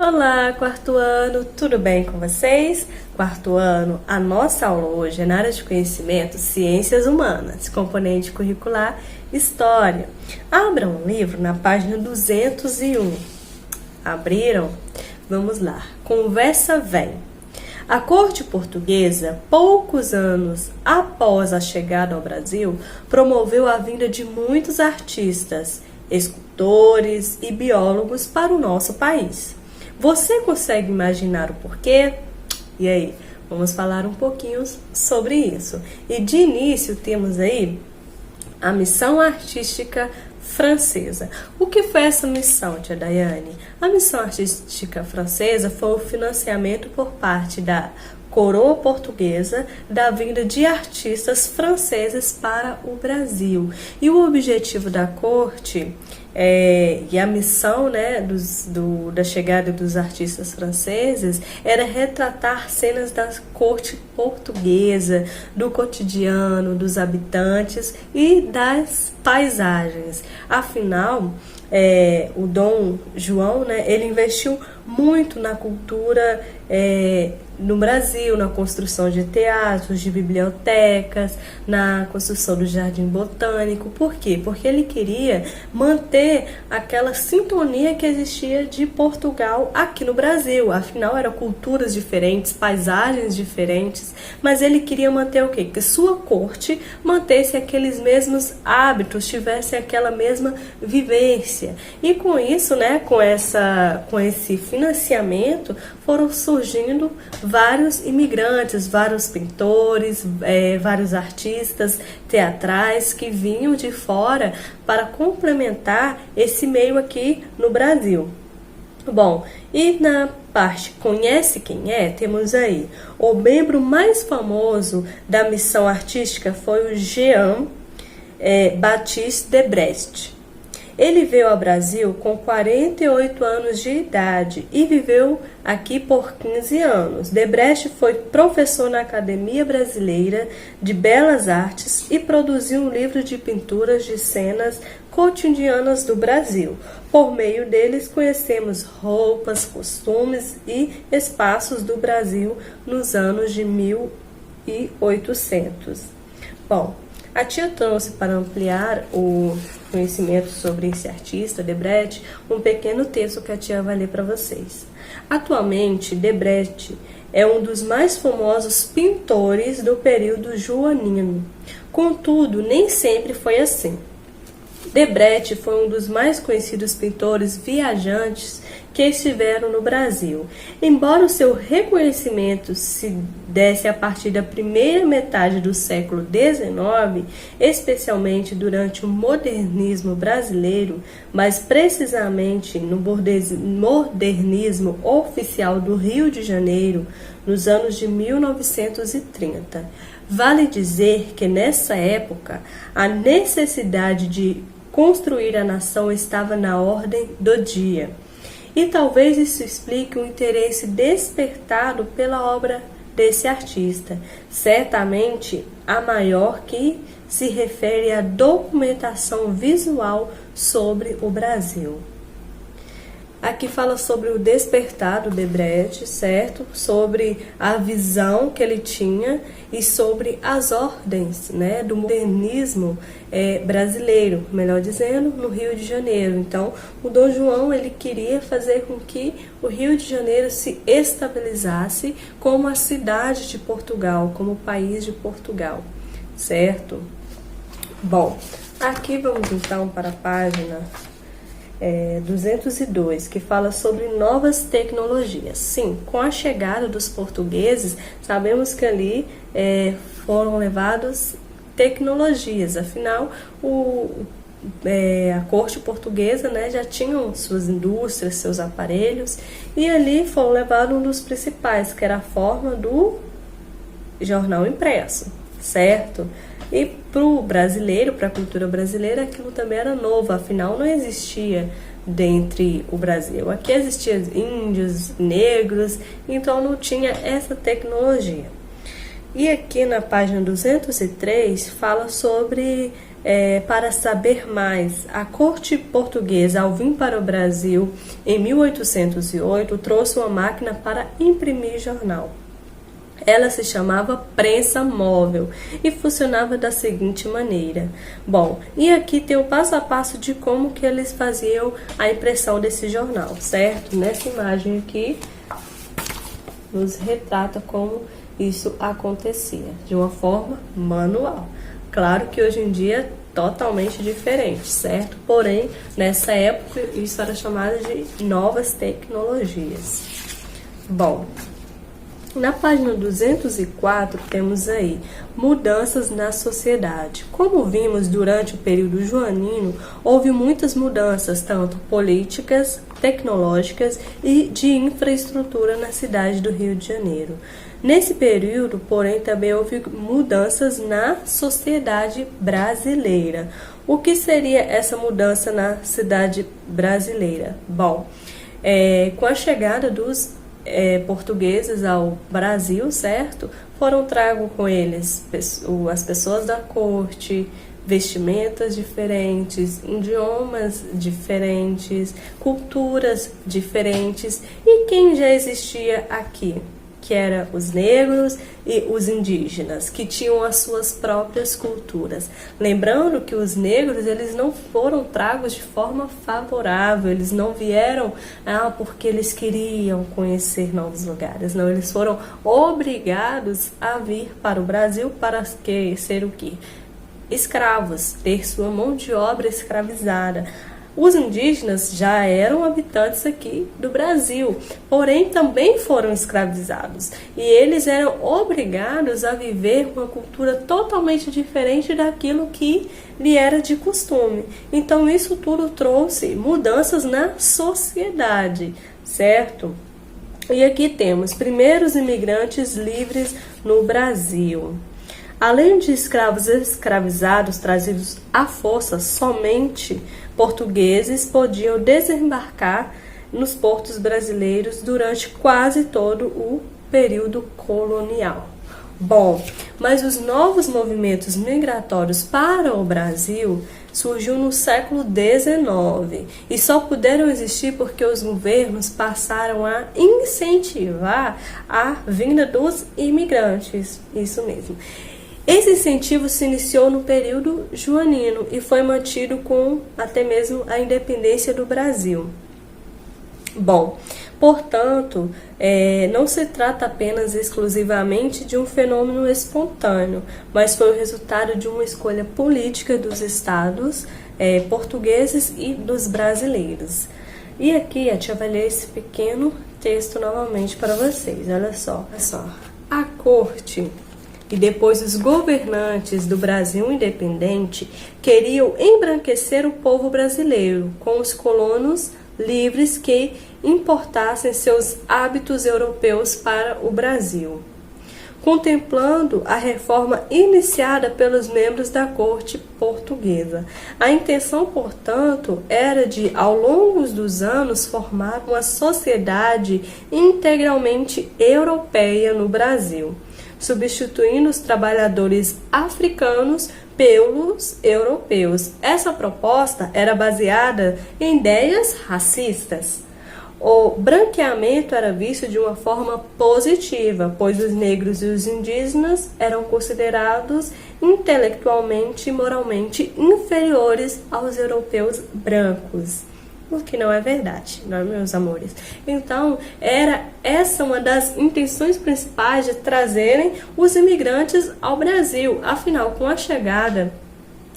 Olá, quarto ano, tudo bem com vocês? Quarto ano, a nossa aula hoje é na área de conhecimento Ciências Humanas, componente curricular História. Abram um livro na página 201. Abriram? Vamos lá. Conversa vem. A corte portuguesa, poucos anos após a chegada ao Brasil, promoveu a vinda de muitos artistas, escultores e biólogos para o nosso país. Você consegue imaginar o porquê? E aí, vamos falar um pouquinho sobre isso. E de início temos aí a missão artística francesa. O que foi essa missão, tia Daiane? A missão artística francesa foi o financiamento por parte da coroa portuguesa da vinda de artistas franceses para o Brasil. E o objetivo da corte e a missão, né, da chegada dos artistas franceses era retratar cenas da corte portuguesa, do cotidiano, dos habitantes e das paisagens. Afinal, o Dom João, né, ele investiu muito na cultura no Brasil, na construção de teatros, de bibliotecas, na construção do Jardim Botânico. Por quê? Porque ele queria manter aquela sintonia que existia de Portugal aqui no Brasil. Afinal, eram culturas diferentes, paisagens diferentes, mas ele queria manter o quê? Que sua corte mantesse aqueles mesmos hábitos, tivesse aquela mesma vivência. E com isso, né, com esse financiamento, foram surgindo vários imigrantes, vários pintores, vários artistas teatrais que vinham de fora para complementar esse meio aqui no Brasil. Bom, e na parte Conhece Quem É, temos aí o membro mais famoso da missão artística foi o Jean Baptiste Debrecht. Ele veio ao Brasil com 48 anos de idade e viveu aqui por 15 anos. Debrecht foi professor na Academia Brasileira de Belas Artes e produziu um livro de pinturas de cenas cotidianas do Brasil. Por meio deles, conhecemos roupas, costumes e espaços do Brasil nos anos de 1800. Bom, a tia trouxe para ampliar o conhecimento sobre esse artista, Debrecht, um pequeno texto que a tia vai ler para vocês. Atualmente, Debrecht é um dos mais famosos pintores do período joanino. Contudo, nem sempre foi assim. Debrecht foi um dos mais conhecidos pintores viajantes que estiveram no Brasil. Embora o seu reconhecimento se desse a partir da primeira metade do século XIX, especialmente durante o modernismo brasileiro, mais precisamente no modernismo oficial do Rio de Janeiro, nos anos de 1930. Vale dizer que nessa época a necessidade de construir a nação estava na ordem do dia. E talvez isso explique o interesse despertado pela obra desse artista, certamente a maior que se refere à documentação visual sobre o Brasil. Aqui fala sobre o despertar do Debrecht, certo? Sobre a visão que ele tinha e sobre as ordens, né, do modernismo brasileiro, melhor dizendo, no Rio de Janeiro. Então, o Dom João ele queria fazer com que o Rio de Janeiro se estabilizasse como a cidade de Portugal, como o país de Portugal, certo? Bom, aqui vamos então para a página 202, que fala sobre novas tecnologias. Sim, com a chegada dos portugueses, sabemos que ali foram levadas tecnologias, afinal a corte portuguesa, né, já tinham suas indústrias, seus aparelhos, e ali foram levados um dos principais, que era a forma do jornal impresso, certo? E para o brasileiro, para a cultura brasileira, aquilo também era novo, afinal não existia dentre o Brasil. Aqui existiam índios, negros, então não tinha essa tecnologia. E aqui na página 203 fala sobre Para saber mais, a corte portuguesa, ao vir para o Brasil em 1808, trouxe uma máquina para imprimir jornal. Ela se chamava prensa móvel e funcionava da seguinte maneira. Bom, e aqui tem o passo a passo de como que eles faziam a impressão desse jornal, certo? Nessa imagem aqui nos retrata como isso acontecia, de uma forma manual. Claro que hoje em dia é totalmente diferente, certo? Porém, nessa época isso era chamado de novas tecnologias. Bom, na página 204 temos aí mudanças na sociedade. Como vimos durante o período joanino, houve muitas mudanças, tanto políticas, tecnológicas e de infraestrutura na cidade do Rio de Janeiro. Nesse período, porém, também houve mudanças na sociedade brasileira. O que seria essa mudança na cidade brasileira? Bom, com a chegada dos portugueses ao Brasil, certo? Foram trago com eles as pessoas da corte, vestimentas diferentes, idiomas diferentes, culturas diferentes. E quem já existia aqui? Que eram os negros e os indígenas, que tinham as suas próprias culturas. Lembrando que os negros, eles não foram tragos de forma favorável, eles não vieram porque eles queriam conhecer novos lugares, não, eles foram obrigados a vir para o Brasil para ser o quê? Escravos, ter sua mão de obra escravizada. Os indígenas já eram habitantes aqui do Brasil, porém também foram escravizados. E eles eram obrigados a viver uma cultura totalmente diferente daquilo que lhe era de costume. Então isso tudo trouxe mudanças na sociedade, certo? E aqui temos primeiros imigrantes livres no Brasil. Além de escravos escravizados trazidos à força, somente portugueses podiam desembarcar nos portos brasileiros durante quase todo o período colonial. Bom, mas os novos movimentos migratórios para o Brasil surgiu no século XIX e só puderam existir porque os governos passaram a incentivar a vinda dos imigrantes, isso mesmo. Esse incentivo se iniciou no período joanino e foi mantido com até mesmo a independência do Brasil. Bom, portanto, não se trata apenas exclusivamente de um fenômeno espontâneo, mas foi o resultado de uma escolha política dos estados portugueses e dos brasileiros. E aqui a tia vai ler esse pequeno texto novamente para vocês. Olha só. A corte e depois os governantes do Brasil independente queriam embranquecer o povo brasileiro com os colonos livres que importassem seus hábitos europeus para o Brasil, contemplando a reforma iniciada pelos membros da corte portuguesa. A intenção, portanto, era de, ao longo dos anos, formar uma sociedade integralmente europeia no Brasil, substituindo os trabalhadores africanos pelos europeus. Essa proposta era baseada em ideias racistas. O branqueamento era visto de uma forma positiva, pois os negros e os indígenas eram considerados intelectualmente e moralmente inferiores aos europeus brancos. O que não é verdade, não é, meus amores? Então, era essa uma das intenções principais de trazerem os imigrantes ao Brasil. Afinal, com a chegada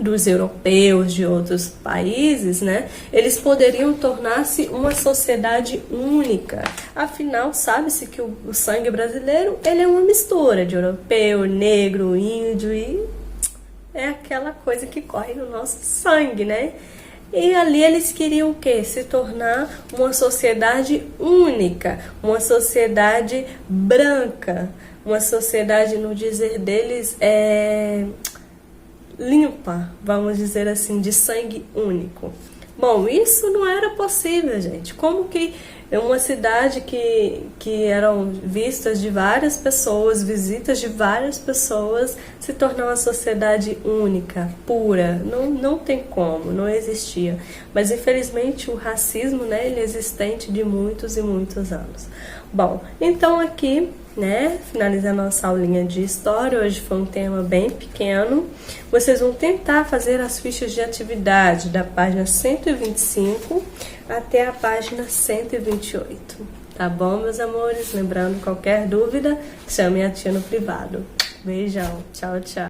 dos europeus de outros países, né, eles poderiam tornar-se uma sociedade única. Afinal, sabe-se que o sangue brasileiro ele é uma mistura de europeu, negro, índio e é aquela coisa que corre no nosso sangue, né? E ali eles queriam o quê? Se tornar uma sociedade única, uma sociedade branca, uma sociedade, no dizer deles, limpa, vamos dizer assim, de sangue único. Bom, isso não era possível, gente. Como que uma cidade que eram vistas de várias pessoas, visitas de várias pessoas, se tornar uma sociedade única, pura? Não tem como, não existia. Mas infelizmente o racismo, né, ele é existente de muitos e muitos anos. Bom, então aqui, né, finalizando a nossa aulinha de história, hoje foi um tema bem pequeno. Vocês vão tentar fazer as fichas de atividade da página 125 até a página 128, tá bom, meus amores? Lembrando, qualquer dúvida, chame a tia no privado. Beijão, tchau, tchau.